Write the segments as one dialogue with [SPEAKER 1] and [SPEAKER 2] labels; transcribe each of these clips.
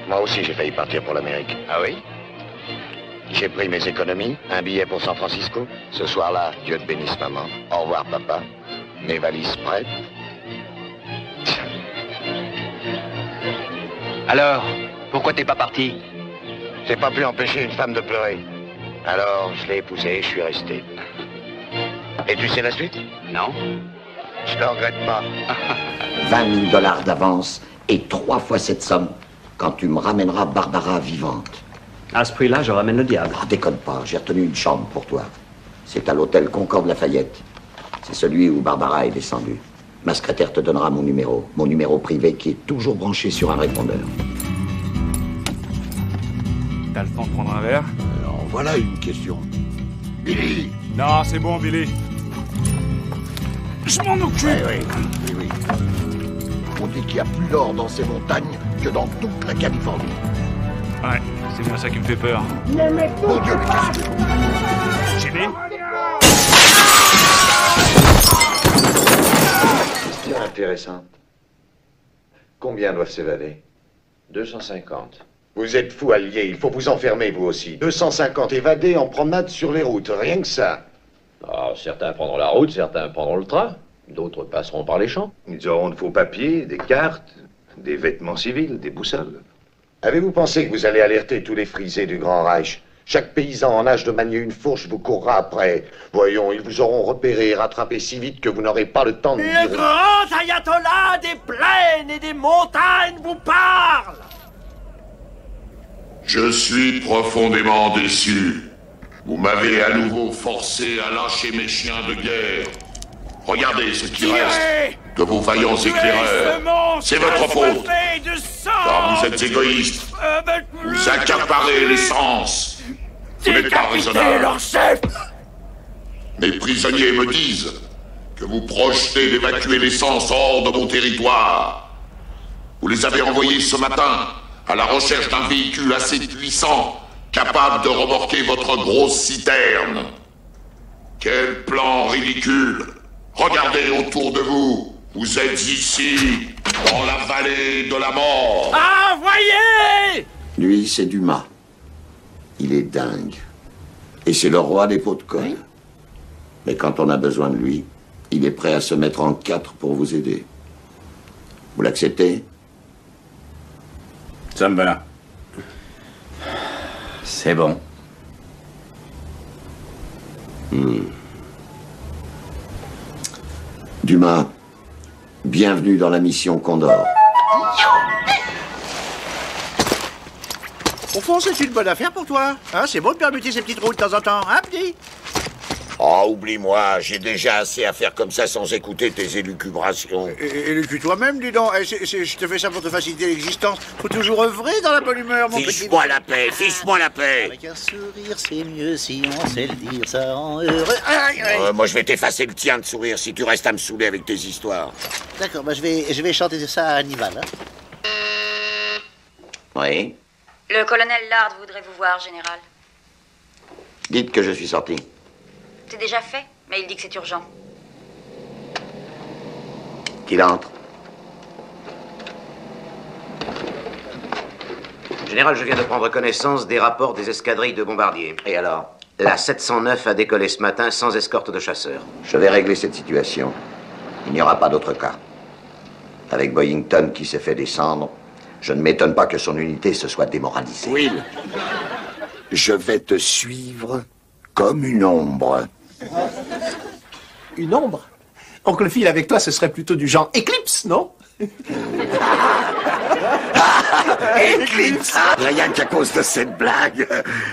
[SPEAKER 1] Moi aussi, j'ai failli partir pour l'Amérique.
[SPEAKER 2] Ah oui?
[SPEAKER 1] J'ai pris mes économies, un billet pour San Francisco. Ce soir-là, Dieu te bénisse, maman. Au revoir, papa. Mes valises prêtes.
[SPEAKER 2] Alors, pourquoi t'es pas parti?
[SPEAKER 1] J'ai pas pu empêcher une femme de pleurer. Alors, je l'ai épousée et je suis resté. Et tu sais la suite?
[SPEAKER 2] Non.
[SPEAKER 1] Je le regrette pas.
[SPEAKER 3] 20 000 $ d'avance et 3 fois cette somme quand tu me ramèneras Barbara vivante.
[SPEAKER 4] À ce prix-là, je ramène le diable.
[SPEAKER 3] Ah, déconne pas, j'ai retenu une chambre pour toi. C'est à l'hôtel Concorde Lafayette. C'est celui où Barbara est descendue. Ma secrétaire te donnera mon numéro privé qui est toujours branché sur un répondeur.
[SPEAKER 5] T'as le temps de prendre un verre?
[SPEAKER 6] Alors, voilà une question. Billy!
[SPEAKER 5] Non, c'est bon, Billy. Je m'en occupe!
[SPEAKER 6] Oui. On dit qu'il y a plus d'or dans ces montagnes que dans toute la Californie.
[SPEAKER 5] Ouais, c'est bien ça qui me fait peur.
[SPEAKER 6] Mon Dieu, mais qu'est-ce que...
[SPEAKER 5] Jimmy?
[SPEAKER 7] Question intéressante. Combien doivent s'évader?
[SPEAKER 1] 250. Vous êtes fou, allié. Il faut vous enfermer, vous aussi. 250 évadés en promenade sur les routes. Rien que ça.
[SPEAKER 8] Ah, certains prendront la route, certains prendront le train. D'autres passeront par les champs.
[SPEAKER 7] Ils auront de faux papiers, des cartes, des vêtements civils, des boussoles.
[SPEAKER 1] Avez-vous pensé que vous allez alerter tous les frisés du Grand Reich? Chaque paysan en âge de manier une fourche vous courra après. Voyons, ils vous auront repéré et rattrapé si vite que vous n'aurez pas le temps de
[SPEAKER 9] Le
[SPEAKER 1] dire...
[SPEAKER 9] grand ayatollah des plaines et des montagnes vous parle!
[SPEAKER 10] Je suis profondément déçu. Vous m'avez à nouveau forcé à lâcher mes chiens de guerre. Regardez ce qui reste de vos vaillants éclaireurs. C'est votre faute. Car vous êtes égoïste. Vous accaparez l'essence. Vous n'êtes pas raisonnable. Mes prisonniers me disent que vous projetez d'évacuer l'essence hors de mon territoire. Vous les avez envoyés ce matin à la recherche d'un véhicule assez puissant, capable de remorquer votre grosse citerne. Quel plan ridicule! Regardez autour de vous. Vous êtes ici, dans la vallée de la mort.
[SPEAKER 9] Ah, voyez!
[SPEAKER 3] Lui, c'est Dumas. Il est dingue. Et c'est le roi des pots de colle. Mais quand on a besoin de lui, il est prêt à se mettre en 4 pour vous aider. Vous l'acceptez?
[SPEAKER 4] Ça me va. C'est bon.
[SPEAKER 3] Dumas, bienvenue dans la mission Condor.
[SPEAKER 11] Au fond, c'est une bonne affaire pour toi. Hein, c'est bon de permuter ces petites routes de temps en temps, hein, petit?
[SPEAKER 6] Oh, oublie-moi, j'ai déjà assez à faire comme ça sans écouter tes élucubrations.
[SPEAKER 11] Et toi-même, dis donc. Je te fais ça pour te faciliter l'existence. Faut toujours œuvrer dans la bonne humeur, mon petit...
[SPEAKER 6] Fiche-moi la paix, fiche-moi la paix.
[SPEAKER 11] Avec un sourire, c'est mieux si on sait le dire, ça rend heureux. Aïe, aïe.
[SPEAKER 6] Moi, je vais t'effacer le tien de sourire si tu restes à me saouler avec tes histoires.
[SPEAKER 11] D'accord, bah je vais chanter ça à Hannibal. Hein.
[SPEAKER 3] Oui?
[SPEAKER 12] Le colonel Lard voudrait vous voir, général.
[SPEAKER 3] Dites que je suis sorti.
[SPEAKER 12] C'est déjà fait, mais il dit que c'est urgent.
[SPEAKER 3] Qu'il entre.
[SPEAKER 13] Général, je viens de prendre connaissance des rapports des escadrilles de bombardiers.
[SPEAKER 3] Et alors?
[SPEAKER 13] La 709 a décollé ce matin sans escorte de chasseurs.
[SPEAKER 3] Je vais régler cette situation. Il n'y aura pas d'autre cas. Avec Boyington qui s'est fait descendre, je ne m'étonne pas que son unité se soit démoralisée.
[SPEAKER 6] Will, je vais te suivre comme une ombre.
[SPEAKER 14] Une ombre? Oncle Phil, avec toi, ce serait plutôt du genre éclipse, non?
[SPEAKER 6] Eclipse! Rien qu'à cause de cette blague,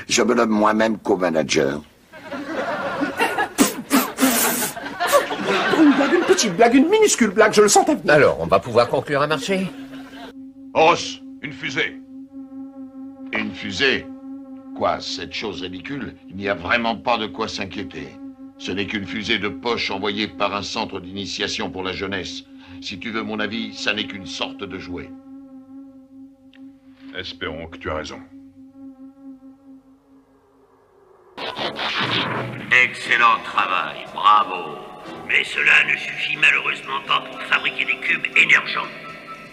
[SPEAKER 6] je me nomme moi-même co-manager.
[SPEAKER 14] Une blague, une petite blague, une minuscule blague, je le sentais venir.
[SPEAKER 8] Alors, on va pouvoir conclure un marché?
[SPEAKER 10] Os, une fusée.
[SPEAKER 6] Une fusée? Quoi, cette chose ridicule? Il n'y a vraiment pas de quoi s'inquiéter. Ce n'est qu'une fusée de poche envoyée par un centre d'initiation pour la jeunesse. Si tu veux mon avis, ça n'est qu'une sorte de jouet.
[SPEAKER 10] Espérons que tu as raison.
[SPEAKER 15] Excellent travail, bravo. Mais cela ne suffit malheureusement pas pour fabriquer des cubes énergents.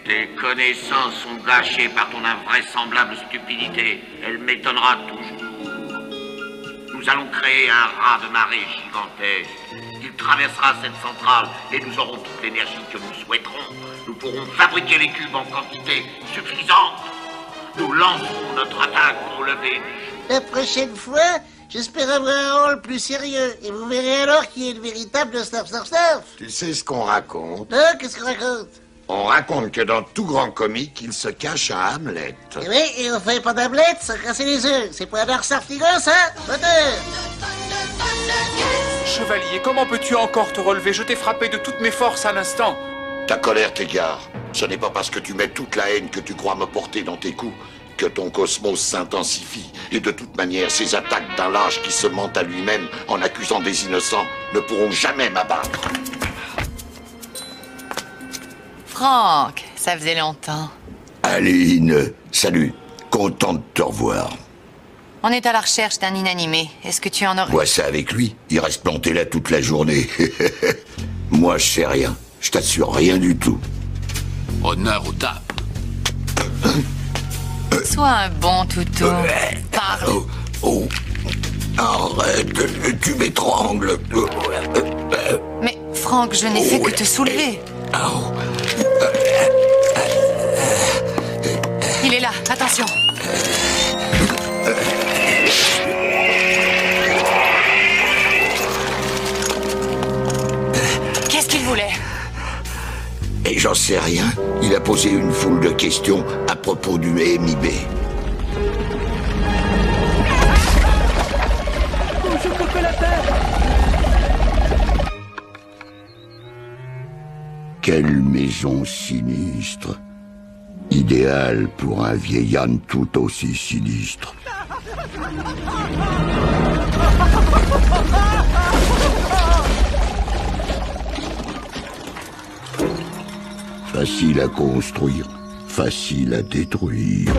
[SPEAKER 15] Tes connaissances sont gâchées par ton invraisemblable stupidité. Elle m'étonnera toujours. Nous allons créer un raz de marée gigantesque. Il traversera cette centrale et nous aurons toute l'énergie que nous souhaiterons. Nous pourrons fabriquer les cubes en quantité suffisante. Nous lancerons notre attaque pour lever du...
[SPEAKER 16] La prochaine fois, j'espère avoir un rôle plus sérieux. Et vous verrez alors qui est le véritable Snarf.
[SPEAKER 3] Tu sais ce qu'on raconte?
[SPEAKER 16] Non, qu'est-ce qu'on raconte?
[SPEAKER 3] On raconte que dans tout grand comique, il se cache un Hamlet.
[SPEAKER 16] Et oui, et on fait pas d'Hamlet sans casser les œufs. C'est pour avoir Sartigon, ça? Moteur!
[SPEAKER 17] Chevalier, comment peux-tu encore te relever? Je t'ai frappé de toutes mes forces à l'instant.
[SPEAKER 3] Ta colère t'égare. Ce n'est pas parce que tu mets toute la haine que tu crois me porter dans tes coups que ton cosmos s'intensifie. Et de toute manière, ces attaques d'un lâche qui se ment à lui-même en accusant des innocents ne pourront jamais m'abattre.
[SPEAKER 18] Franck, ça faisait longtemps.
[SPEAKER 3] Aline, salut. Content de te revoir.
[SPEAKER 18] On est à la recherche d'un inanimé. Est-ce que tu en aurais...
[SPEAKER 3] Vois ça avec lui. Il reste planté là toute la journée. Moi, je sais rien. Je t'assure, rien du tout.
[SPEAKER 10] Honneur aux dames.
[SPEAKER 18] Sois un bon toutou. Parle.
[SPEAKER 3] Oh. Arrête, tu m'étrangles.
[SPEAKER 18] Mais Franck, je n'ai fait que te soulever. Il est là, attention. Qu'est-ce qu'il voulait?
[SPEAKER 3] Et j'en sais rien. Il a posé une foule de questions à propos du MIB.
[SPEAKER 9] Bonjour, Coco Lapin.
[SPEAKER 3] Quelle maison sinistre. Idéal pour un vieil âne tout aussi sinistre. Facile à construire, facile à détruire.